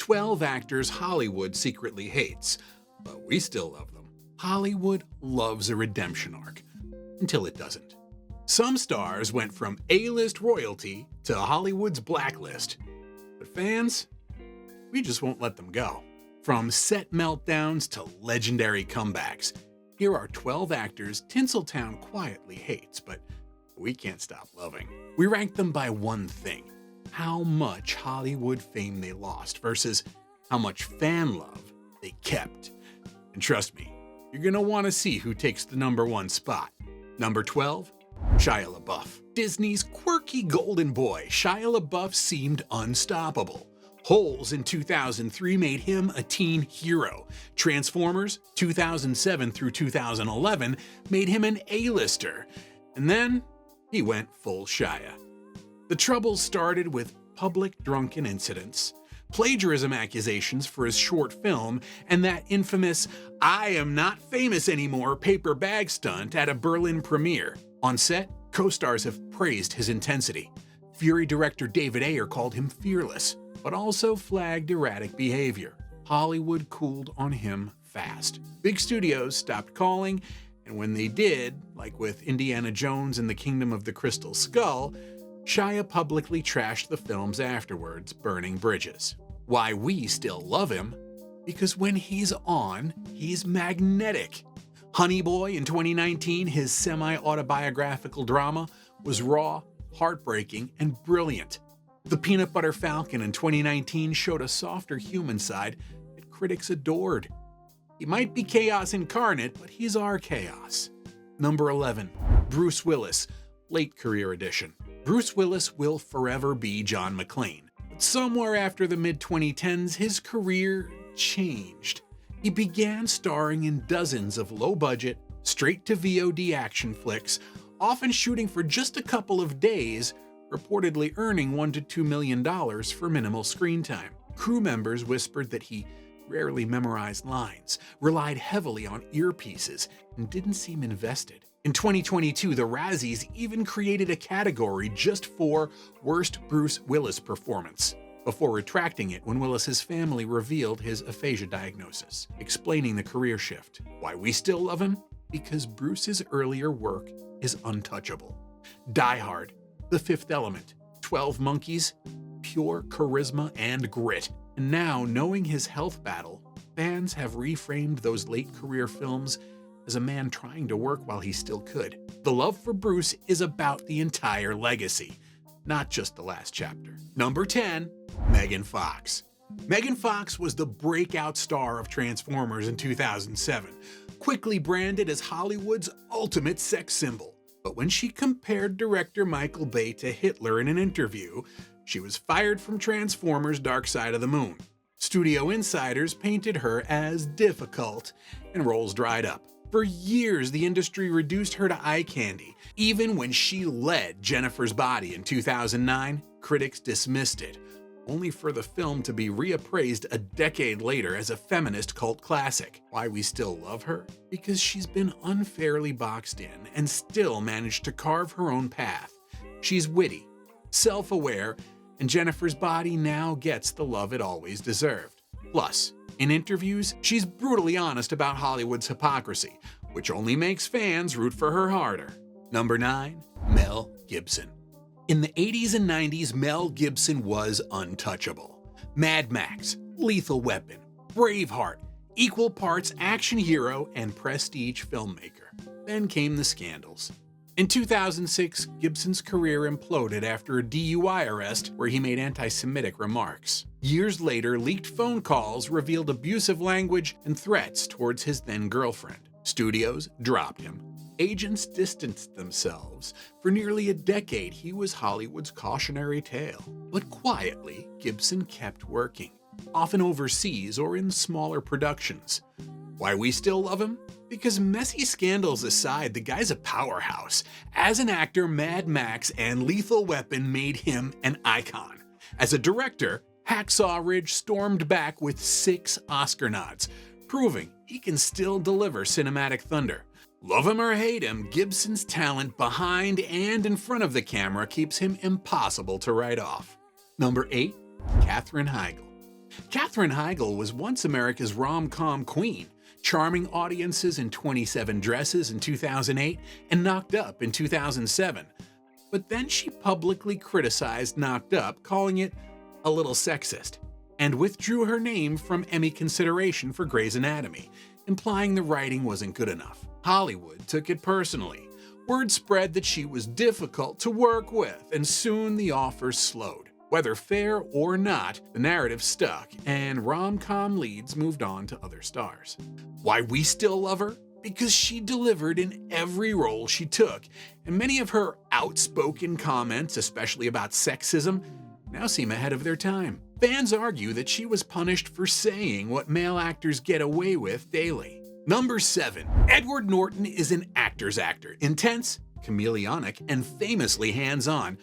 12 actors Hollywood secretly hates, but we still love them. Hollywood loves a redemption arc, until it doesn't. Some stars went from A-list royalty to Hollywood's blacklist, but fans, we just won't let them go. From set meltdowns to legendary comebacks, here are 12 actors Tinseltown quietly hates, but we can't stop loving. We rank them by one thing: how much Hollywood fame they lost versus how much fan love they kept. And trust me, you're gonna want to see who takes the number 1 spot. Number 12, Shia LaBeouf. Disney's quirky golden boy, Shia LaBeouf seemed unstoppable. Holes in 2003 made him a teen hero. Transformers 2007 through 2011 made him an A-lister. And then he went full Shia. The troubles started with public drunken incidents, plagiarism accusations for his short film, and that infamous "I am not famous anymore" paper bag stunt at a Berlin premiere. On set, co-stars have praised his intensity. Fury director David Ayer called him fearless, but also flagged erratic behavior. Hollywood cooled on him fast. Big studios stopped calling, and when they did, like with Indiana Jones and the Kingdom of the Crystal Skull, Shia publicly trashed the films afterwards, burning bridges. Why we still love him? Because when he's on, he's magnetic. Honey Boy in 2019, his semi-autobiographical drama, was raw, heartbreaking, and brilliant. The Peanut Butter Falcon in 2019 showed a softer human side that critics adored. He might be chaos incarnate, but he's our chaos. Number 11, Bruce Willis, late career edition. Bruce Willis will forever be John McClane, but somewhere after the mid-2010s, his career changed. He began starring in dozens of low-budget, straight-to-VOD action flicks, often shooting for just a couple of days, reportedly earning $1 to $2 million for minimal screen time. Crew members whispered that he rarely memorized lines, relied heavily on earpieces, and didn't seem invested. In 2022, the Razzies even created a category just for Worst Bruce Willis Performance, before retracting it when Willis's family revealed his aphasia diagnosis, explaining the career shift. Why we still love him? Because Bruce's earlier work is untouchable. Die Hard, The Fifth Element, 12 Monkeys, pure charisma and grit. And now, knowing his health battle, fans have reframed those late career films as a man trying to work while he still could. The love for Bruce is about the entire legacy, not just the last chapter. Number 10, Megan Fox. Megan Fox was the breakout star of Transformers in 2007, quickly branded as Hollywood's ultimate sex symbol. But when she compared director Michael Bay to Hitler in an interview, she was fired from Transformers: Dark Side of the Moon. Studio insiders painted her as difficult, and roles dried up. For years, the industry reduced her to eye candy. Even when she led Jennifer's Body in 2009, critics dismissed it, only for the film to be reappraised a decade later as a feminist cult classic. Why we still love her? Because she's been unfairly boxed in and still managed to carve her own path. She's witty, self-aware, and Jennifer's Body now gets the love it always deserved. Plus, in interviews, she's brutally honest about Hollywood's hypocrisy, which only makes fans root for her harder. Number 9, Mel Gibson. In the 80s and 90s, Mel Gibson was untouchable. Mad Max, Lethal Weapon, Braveheart, equal parts action hero and prestige filmmaker. Then came the scandals. In 2006, Gibson's career imploded after a DUI arrest where he made anti-Semitic remarks. Years later, leaked phone calls revealed abusive language and threats towards his then-girlfriend. Studios dropped him. Agents distanced themselves. For nearly a decade, he was Hollywood's cautionary tale. But quietly, Gibson kept working, often overseas or in smaller productions. Why we still love him? Because messy scandals aside, the guy's a powerhouse. As an actor, Mad Max and Lethal Weapon made him an icon. As a director, Hacksaw Ridge stormed back with 6 Oscar nods, proving he can still deliver cinematic thunder. Love him or hate him, Gibson's talent behind and in front of the camera keeps him impossible to write off. Number 8, Katherine Heigl. Katherine Heigl was once America's rom-com queen, charming audiences in 27 Dresses in 2008 and Knocked Up in 2007. But then she publicly criticized Knocked Up, calling it a little sexist, and withdrew her name from Emmy consideration for Grey's Anatomy, implying the writing wasn't good enough. Hollywood took it personally. Word spread that she was difficult to work with, and soon the offers slowed. Whether fair or not, the narrative stuck, and rom-com leads moved on to other stars. Why we still love her? Because she delivered in every role she took, and many of her outspoken comments, especially about sexism, now seem ahead of their time. Fans argue that she was punished for saying what male actors get away with daily. Number 7. Edward Norton is an actor's actor. Intense, chameleonic, and famously hands-on.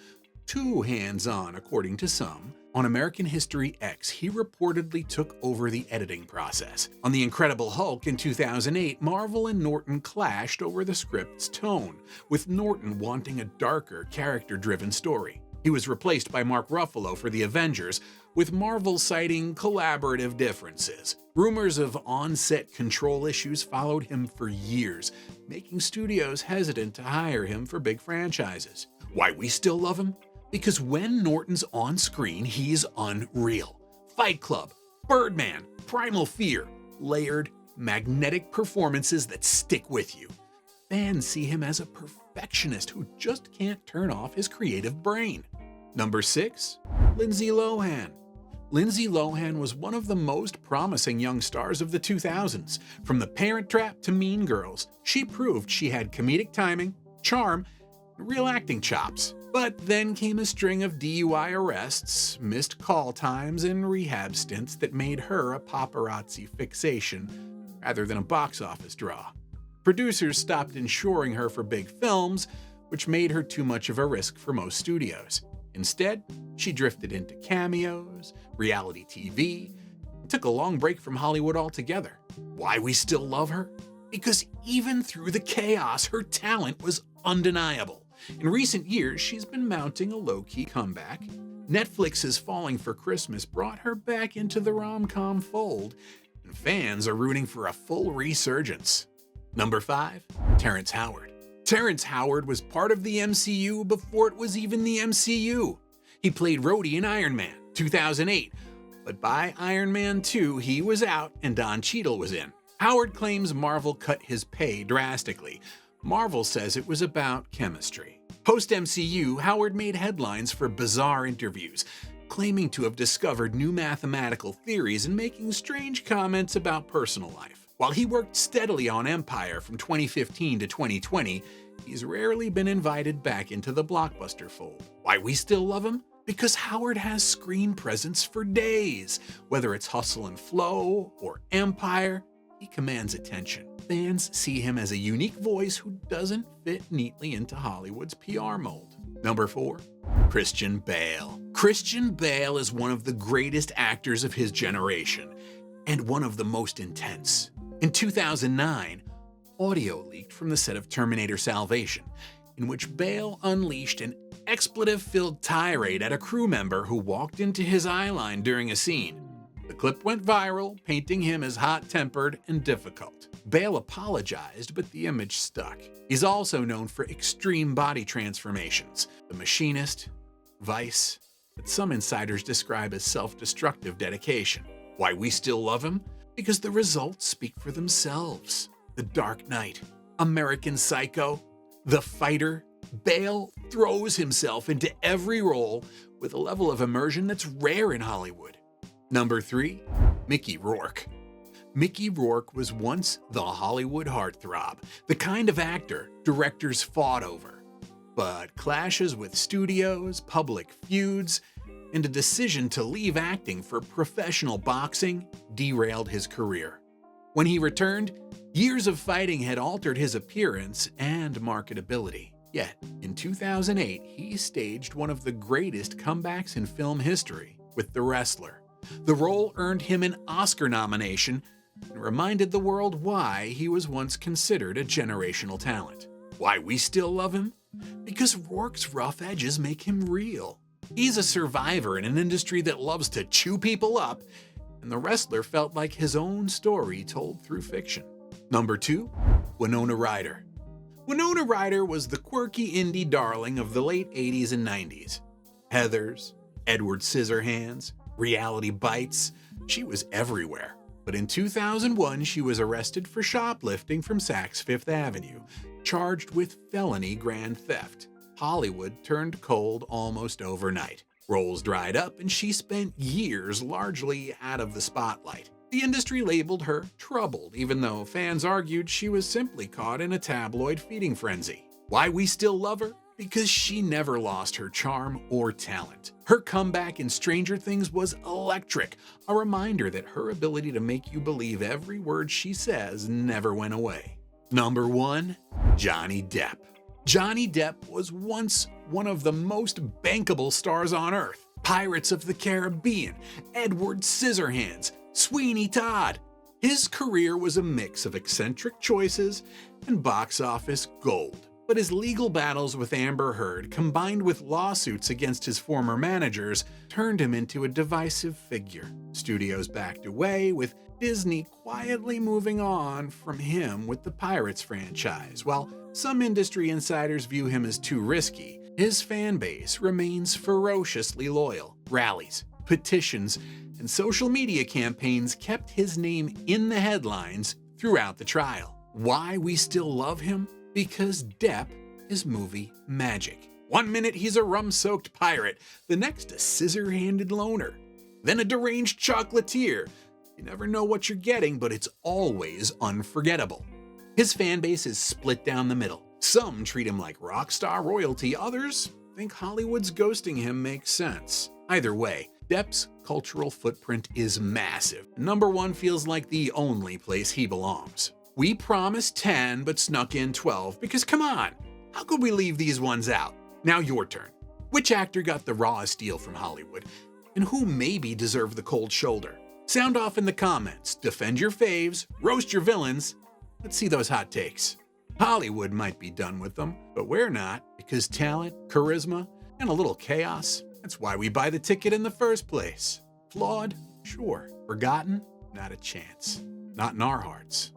Too hands-on, according to some. On American History X, he reportedly took over the editing process. On The Incredible Hulk in 2008, Marvel and Norton clashed over the script's tone, with Norton wanting a darker, character-driven story. He was replaced by Mark Ruffalo for The Avengers, with Marvel citing collaborative differences. Rumors of on-set control issues followed him for years, making studios hesitant to hire him for big franchises. Why we still love him? Because when Norton's on screen, he's unreal. Fight Club, Birdman, Primal Fear, layered, magnetic performances that stick with you. Fans see him as a perfectionist who just can't turn off his creative brain. Number 6. Lindsay Lohan. Lindsay Lohan was one of the most promising young stars of the 2000s. From The Parent Trap to Mean Girls, she proved she had comedic timing, charm, and real acting chops. But then came a string of DUI arrests, missed call times, and rehab stints that made her a paparazzi fixation rather than a box office draw. Producers stopped insuring her for big films, which made her too much of a risk for most studios. Instead, she drifted into cameos, reality TV, and took a long break from Hollywood altogether. Why we still love her? Because even through the chaos, her talent was undeniable. In recent years, she's been mounting a low-key comeback. Netflix's Falling for Christmas brought her back into the rom-com fold, and fans are rooting for a full resurgence. Number 5. Terrence Howard. Terrence Howard was part of the MCU before it was even the MCU. He played Rhodey in Iron Man 2008, but by Iron Man 2, he was out and Don Cheadle was in. Howard claims Marvel cut his pay drastically. Marvel says it was about chemistry. Post-MCU, Howard made headlines for bizarre interviews, claiming to have discovered new mathematical theories and making strange comments about personal life. While he worked steadily on Empire from 2015 to 2020, he's rarely been invited back into the blockbuster fold. Why we still love him? Because Howard has screen presence for days. Whether it's Hustle and Flow or Empire, he commands attention. Fans see him as a unique voice who doesn't fit neatly into Hollywood's PR mold. Number 4. Christian Bale. Christian Bale is one of the greatest actors of his generation, and one of the most intense. In 2009, audio leaked from the set of Terminator Salvation, in which Bale unleashed an expletive-filled tirade at a crew member who walked into his eyeline during a scene. The clip went viral, painting him as hot-tempered and difficult. Bale apologized, but the image stuck. He's also known for extreme body transformations, The Machinist, Vice, that some insiders describe as self-destructive dedication. Why we still love him? Because the results speak for themselves. The Dark Knight, American Psycho, The Fighter. Bale throws himself into every role with a level of immersion that's rare in Hollywood. Number 3. Mickey Rourke. Mickey Rourke was once the Hollywood heartthrob, the kind of actor directors fought over. But clashes with studios, public feuds, and a decision to leave acting for professional boxing derailed his career. When he returned, years of fighting had altered his appearance and marketability. Yet, in 2008, he staged one of the greatest comebacks in film history with The Wrestler. The role earned him an Oscar nomination and reminded the world why he was once considered a generational talent. Why we still love him? Because Rourke's rough edges make him real. He's a survivor in an industry that loves to chew people up and the wrestler felt like his own story told through fiction. Number 2. Winona Ryder. Winona Ryder was the quirky indie darling of the late 80s and 90s. Heathers, Edward Scissorhands, Reality Bites, she was everywhere. But in 2001, she was arrested for shoplifting from Saks Fifth Avenue, charged with felony grand theft. Hollywood turned cold almost overnight. Roles dried up, and she spent years largely out of the spotlight. The industry labeled her troubled, even though fans argued she was simply caught in a tabloid feeding frenzy. Why we still love her? Because she never lost her charm or talent. Her comeback in Stranger Things was electric, a reminder that her ability to make you believe every word she says never went away. Number 1. Johnny Depp. Johnny Depp was once one of the most bankable stars on earth. Pirates of the Caribbean, Edward Scissorhands, Sweeney Todd. His career was a mix of eccentric choices and box office gold. But his legal battles with Amber Heard, combined with lawsuits against his former managers, turned him into a divisive figure. Studios backed away, with Disney quietly moving on from him with the Pirates franchise. While some industry insiders view him as too risky, his fan base remains ferociously loyal. Rallies, petitions, and social media campaigns kept his name in the headlines throughout the trial. Why we still love him? Because Depp is movie magic. One minute he's a rum-soaked pirate, the next a scissor-handed loner, then a deranged chocolatier. You never know what you're getting, but it's always unforgettable. His fan base is split down the middle. Some treat him like rock star royalty, others think Hollywood's ghosting him makes sense. Either way, Depp's cultural footprint is massive. Number 1 feels like the only place he belongs. We promised 10 but snuck in 12 because come on, how could we leave these ones out? Now your turn. Which actor got the rawest deal from Hollywood? And who maybe deserved the cold shoulder? Sound off in the comments, defend your faves, roast your villains. Let's see those hot takes. Hollywood might be done with them, but we're not, because talent, charisma, and a little chaos, that's why we buy the ticket in the first place. Flawed? Sure. Forgotten? Not a chance. Not in our hearts.